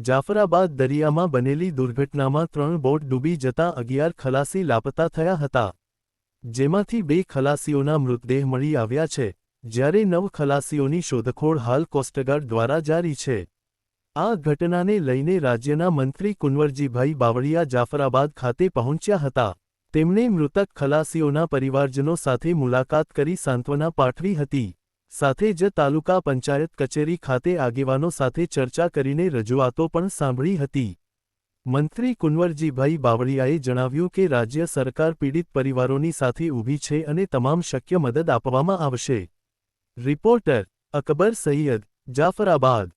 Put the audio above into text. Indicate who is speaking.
Speaker 1: જાફરાબાદ દરિયામાં બનેલી દુર્ઘટનામાં 3 બોટ ડૂબી જતા 11 ખલાસી લાપતા થયા હતા, જેમાંથી 2 ખલાસીઓના મૃતદેહ મળી આવ્યા છે, જ્યારે 9 ખલાસીઓની શોધખોળ હાલ કોસ્ટગાર્ડ દ્વારા જારી છે। આ ઘટનાને લઈને રાજ્યના મંત્રી કુંવરજીભાઈ બાવળિયા જાફરાબાદ ખાતે પહોંચ્યા હતા। તેમણે મૃતક ખલાસીઓના પરિવારજનો સાથે મુલાકાત કરી સાંત્વના પાઠવી હતી। સાથે જ તાલુકા પંચાયત કચેરી ખાતે આગેવાનો સાથે ચર્ચા કરીને રજૂઆતો પણ સાંભળી હતી। મંત્રી કુંવરજીભાઈ બાવળિયાએ જણાવ્યું કે રાજ્ય સરકાર પીડિત પરિવારોની સાથે ઊભી છે અને તમામ શક્ય મદદ આપવામાં આવશે। રિપોર્ટર અકબર સૈયદ, જાફરાબાદ।